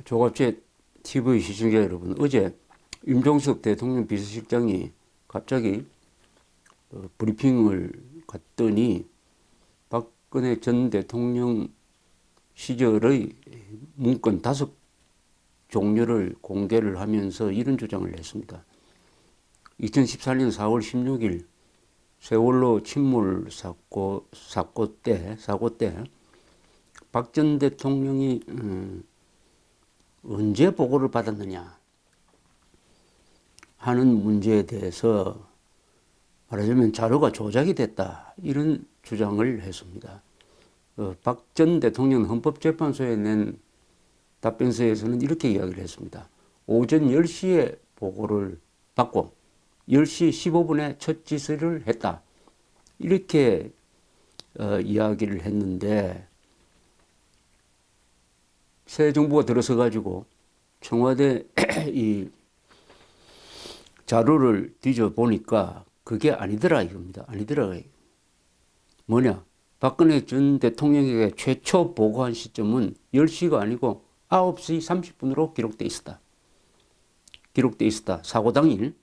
조갑제 TV 시청자 여러분, 어제 임종석 대통령 비서실장이 갑자기 브리핑을 갔더니 박근혜 전 대통령 시절의 문건 5종류를 공개를 하면서 이런 주장을 했습니다. 2014년 4월 16일 세월호 침몰 사고 때 박 전 대통령이 언제 보고를 받았느냐 하는 문제에 대해서 말하자면 자료가 조작이 됐다, 이런 주장을 했습니다. 박 전 대통령 헌법재판소에 낸 답변서에서는 이렇게 이야기를 했습니다. 오전 10시에 보고를 받고 10시 15분에 첫 지시를 했다, 이렇게 이야기를 했는데, 새 정부가 들어서 가지고 청와대 이 자료를 뒤져 보니까 그게 아니더라 이겁니다. 아니더라. 뭐냐? 박근혜 전 대통령에게 최초 보고한 시점은 10시가 아니고 9시 30분으로 기록돼 있었다. 사고 당일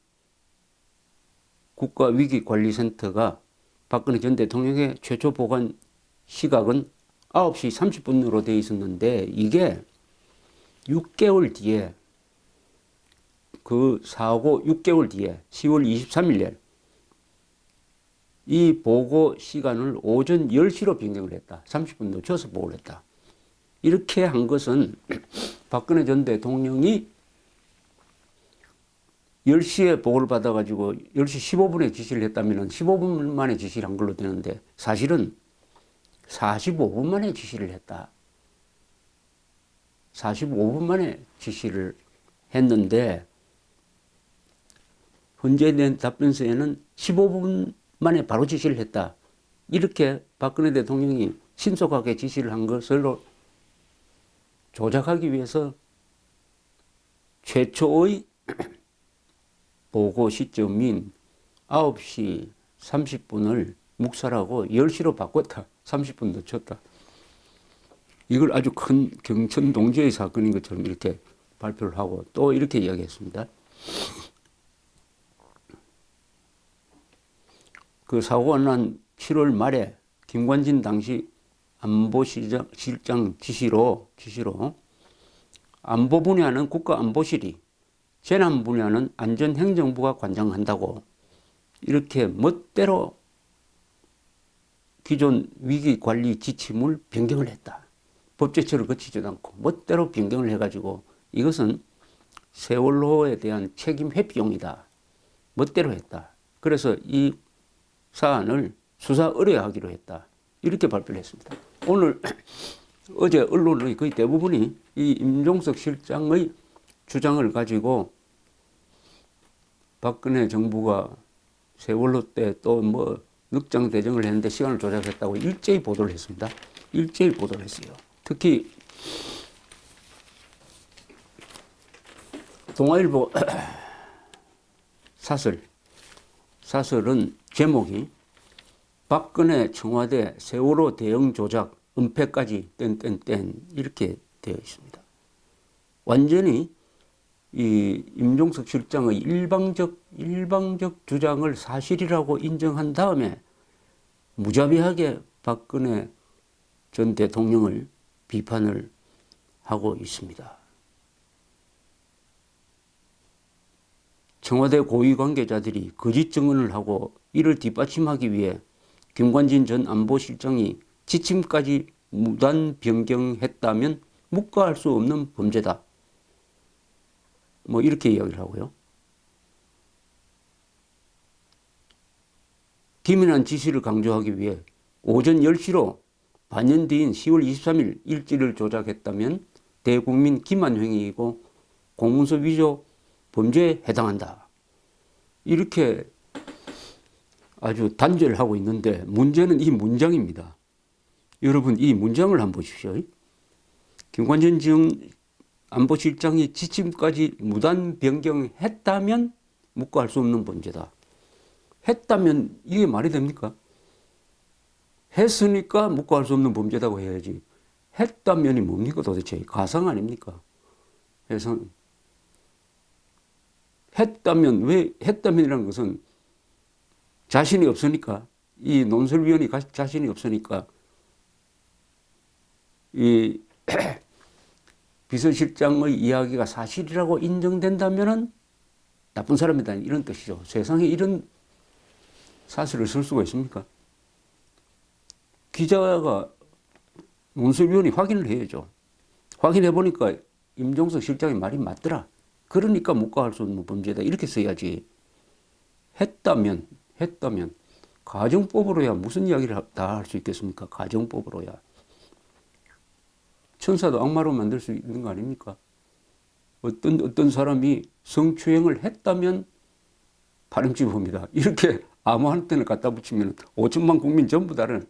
국가위기관리센터가 박근혜 전 대통령의 최초 보고한 시각은 9시 30분으로 되어 있었는데, 이게 6개월 뒤에, 그 사고 6개월 뒤에 10월 23일 날 이 보고 시간을 오전 10시로 변경을 했다. 30분 늦춰서 보고를 했다. 이렇게 한 것은 박근혜 전 대통령이 10시에 보고를 받아가지고 10시 15분에 지시를 했다면 15분 만에 지시를 한 걸로 되는데, 사실은 45분 만에 지시를 했다. 45분 만에 지시를 했는데, 현재 낸 답변서에는 15분 만에 바로 지시를 했다, 이렇게 박근혜 대통령이 신속하게 지시를 한 것을 조작하기 위해서 최초의 보고 시점인 9시 30분을 묵살하고 10시로 바꿨다. 30분 늦췄다. 이걸 아주 큰 경천동지의 사건인 것처럼 이렇게 발표를 하고 또 이렇게 이야기했습니다. 그 사고가 난 7월 말에 김관진 당시 안보실장 지시로 안보 분야는 국가안보실이, 재난 분야는 안전행정부가 관장한다고, 이렇게 멋대로 기존 위기관리 지침을 변경을 했다. 법제처를 거치지도 않고 멋대로 변경을 해가지고 이것은 세월호에 대한 책임 회피용이다, 멋대로 했다. 그래서 이 사안을 수사 의뢰하기로 했다, 이렇게 발표를 했습니다. 오늘 어제 언론의 거의 대부분이 이 임종석 실장의 주장을 가지고 박근혜 정부가 세월호 때 또 뭐 늑장대정을 했는데 시간을 조작했다고 일제히 보도를 했습니다. 일제히 보도를 했어요. 특히 동아일보 사설은 제목이 박근혜 청와대 세월호 대응 조작 은폐까지 땡땡땡 이렇게 되어 있습니다. 완전히 이 임종석 실장의 일방적 주장을 사실이라고 인정한 다음에 무자비하게 박근혜 전 대통령을 비판을 하고 있습니다. 청와대 고위 관계자들이 거짓 증언을 하고 이를 뒷받침하기 위해 김관진 전 안보실장이 지침까지 무단 변경했다면 묵과할 수 없는 범죄다, 뭐 이렇게 이야기를 하고요. 기민한 지시를 강조하기 위해 오전 10시로 반년 뒤인 10월 23일 일지를 조작했다면 대국민 기만행위이고 공문서 위조 범죄에 해당한다, 이렇게 아주 단죄를 하고 있는데, 문제는 이 문장입니다. 여러분, 이 문장을 한번 보십시오. 김관진 전 안보실장이 지침까지 무단 변경했다면 묵과할 수 없는 범죄다. 했다면 이게 말이 됩니까? 했으니까 묵과할 수 없는 범죄다고 해야지. 했다면이 뭡니까 도대체? 가상 아닙니까? 해서 했다면, 왜 했다면이라는 것은 자신이 없으니까, 이 논설위원이 자신이 없으니까 이 비서실장의 이야기가 사실이라고 인정된다면은 나쁜 사람이다, 이런 뜻이죠. 세상에 이런 사실을 쓸 수가 있습니까? 기자가 논설위원이 확인을 해야죠. 확인해 보니까 임종석 실장의 말이 맞더라. 그러니까 묵과할 수 없는 범죄다, 이렇게 써야지. 했다면 가정법으로야 무슨 이야기를 다 할 수 있겠습니까? 가정법으로야. 천사도 악마로 만들 수 있는 거 아닙니까? 어떤 사람이 성추행을 했다면 파렴치범이다, 이렇게 아무 한테나 갖다 붙이면 5천만 국민 전부 다를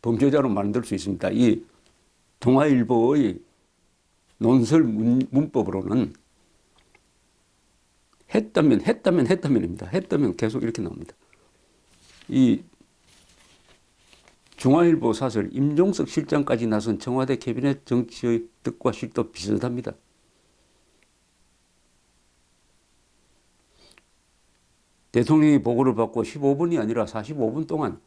범죄자로 만들 수 있습니다. 이 동아일보의 논설 문법으로는 했다면입니다. 했다면 계속 이렇게 나옵니다. 이 중앙일보 사설 임종석 실장까지 나선 청와대 캐비넷 정치의 뜻과 실도 비슷합니다. 대통령이 보고를 받고 15분이 아니라 45분 동안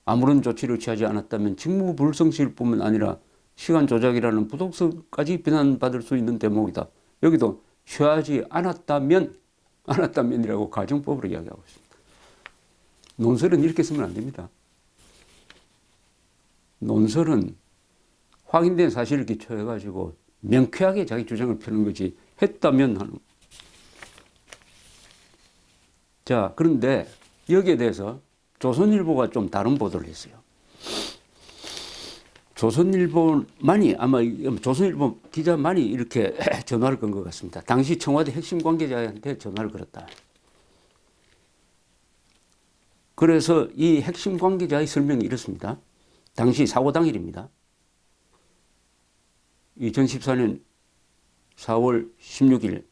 아무런 조치를 취하지 않았다면 직무불성실 뿐만 아니라 시간 조작이라는 부독성까지 비난받을 수 있는 대목이다. 여기도 취하지 않았다면이라고 가정법으로 이야기하고 있습니다. 논설은 이렇게 쓰면 안 됩니다. 논설은 확인된 사실을 기초해가지고 명쾌하게 자기 주장을 펴는 거지, 했다면 하는. 자, 그런데 여기에 대해서 조선일보가 좀 다른 보도를 했어요. 조선일보만이, 아마 조선일보 기자만이 이렇게 전화를 건 것 같습니다. 당시 청와대 핵심 관계자한테 전화를 걸었다. 그래서 이 핵심 관계자의 설명이 이렇습니다. 당시 사고 당일입니다. 2014년 4월 16일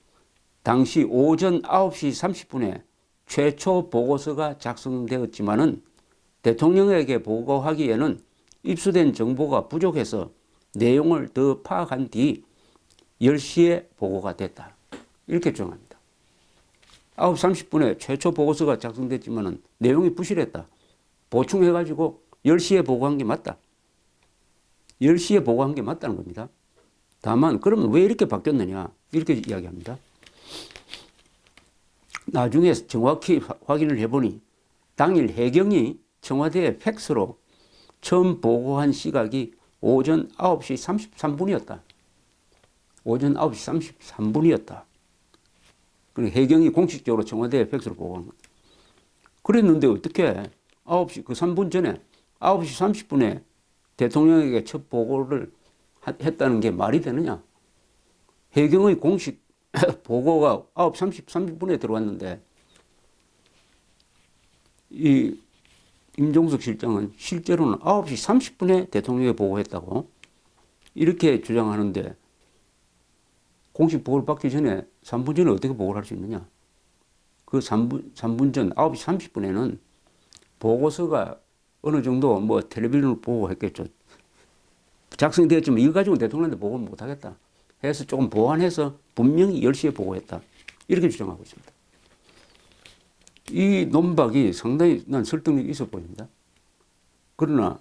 당시 오전 9시 30분에 최초 보고서가 작성되었지만은 대통령에게 보고하기에는 입수된 정보가 부족해서 내용을 더 파악한 뒤 10시에 보고가 됐다, 이렇게 주장합니다. 9시 30분에 최초 보고서가 작성됐지만은 내용이 부실했다, 보충해가지고 10시에 보고한 게 맞다, 10시에 보고한 게 맞다는 겁니다. 다만 그러면 왜 이렇게 바뀌었느냐, 이렇게 이야기합니다. 나중에 정확히 확인을 해보니 당일 해경이 청와대에 팩스로 처음 보고한 시각이 오전 9시 33분이었다. 오전 9시 33분이었다. 그리고 해경이 공식적으로 청와대에 팩스로 보고한 거다. 그랬는데 어떻게 9시, 그 3분 전에 9시 30분에 대통령에게 첫 보고를 했다는 게 말이 되느냐? 해경의 공식 보고가 9시 33분에 들어왔는데 이 임종석 실장은 실제로는 9시 30분에 대통령에 보고했다고 이렇게 주장하는데, 공식 보고를 받기 전에 3분 전에 어떻게 보고를 할 수 있느냐? 그 3분 전 9시 30분에는 보고서가 어느 정도 뭐 텔레비전을 보고 했겠죠. 작성되었지만 이거 가지고 대통령한테 보고를 못하겠다 해서 조금 보완해서 분명히 10시에 보고했다, 이렇게 주장하고 있습니다. 이 논박이 상당히 난 설득력이 있어 보입니다. 그러나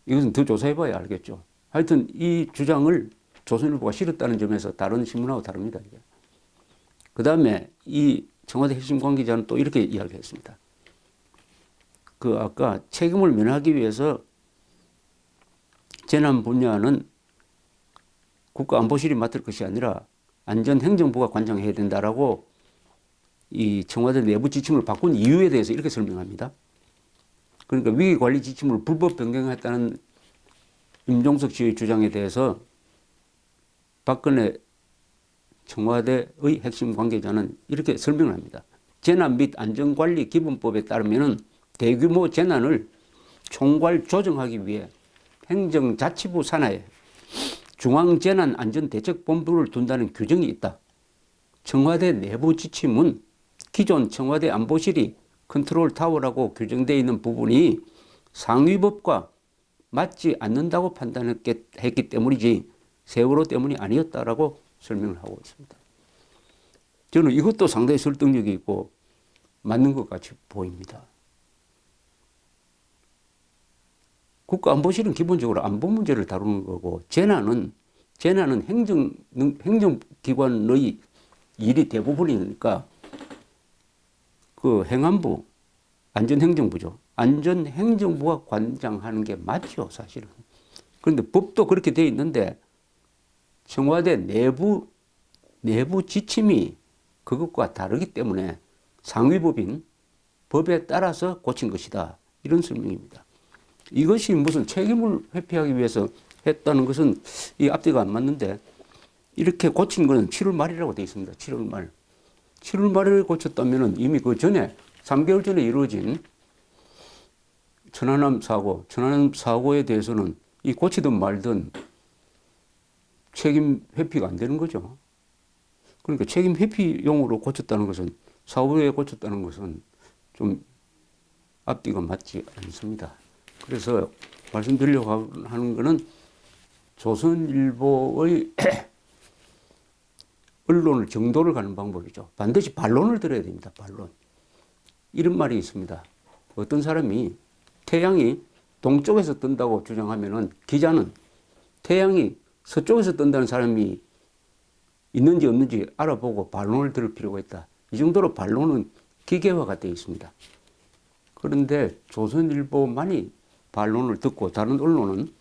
이것은 더 조사해봐야 알겠죠. 하여튼 이 주장을 조선일보가 실었다는 점에서 다른 신문하고 다릅니다. 그 다음에 이 청와대 핵심 관계자는 또 이렇게 이야기했습니다. 그 아까 책임을 면하기 위해서 재난 분야는 국가안보실이 맡을 것이 아니라 안전행정부가 관장해야 된다라고 이 청와대 내부 지침을 바꾼 이유에 대해서 이렇게 설명합니다. 그러니까 위기관리 지침을 불법 변경했다는 임종석 씨의 주장에 대해서 박근혜 청와대의 핵심 관계자는 이렇게 설명을 합니다. 재난 및 안전관리 기본법에 따르면 대규모 재난을 총괄 조정하기 위해 행정자치부 산하에 중앙재난안전대책본부를 둔다는 규정이 있다. 청와대 내부 지침은 기존 청와대 안보실이 컨트롤타워라고 규정되어 있는 부분이 상위법과 맞지 않는다고 판단했기 때문이지 세월호 때문이 아니었다라고 설명을 하고 있습니다. 저는 이것도 상당히 설득력이 있고 맞는 것 같이 보입니다. 국가안보실은 기본적으로 안보 문제를 다루는 거고 재난은 행정기관의 일이 대부분이니까 그 행안부, 안전행정부죠. 안전행정부가 관장하는 게 맞죠, 사실은. 그런데 법도 그렇게 돼 있는데 청와대 내부 지침이 그것과 다르기 때문에 상위법인 법에 따라서 고친 것이다. 이런 설명입니다. 이것이 무슨 책임을 회피하기 위해서 했다는 것은 이 앞뒤가 안 맞는데 이렇게 고친 것은 7월 말이라고 되어 있습니다. 7월 말. 7월 말에 고쳤다면 이미 그 전에 3개월 전에 이루어진 천안함 사고에 대해서는 이 고치든 말든 책임 회피가 안 되는 거죠. 그러니까 책임 회피용으로 고쳤다는 것은 사후에 고쳤다는 것은 좀 앞뒤가 맞지 않습니다. 그래서 말씀드리려고 하는 것은 조선일보의 언론을 정도를 가는 방법이죠. 반드시 반론을 들어야 됩니다. 반론. 이런 말이 있습니다. 어떤 사람이 태양이 동쪽에서 뜬다고 주장하면은 기자는 태양이 서쪽에서 뜬다는 사람이 있는지 없는지 알아보고 반론을 들을 필요가 있다. 이 정도로 반론은 기계화가 되어 있습니다. 그런데 조선일보만이 반론을 듣고 다른 언론은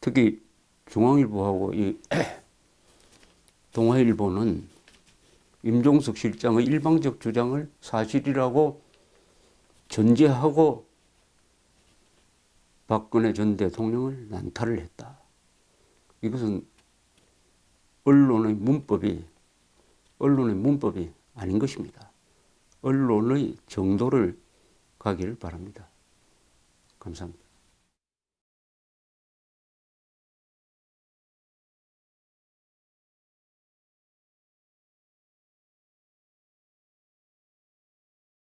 특히 중앙일보하고 이 동아일보는 임종석 실장의 일방적 주장을 사실이라고 전제하고 박근혜 전 대통령을 난타를 했다. 이것은 언론의 문법이 아닌 것입니다. 언론의 정도를 가기를 바랍니다. 감사합니다.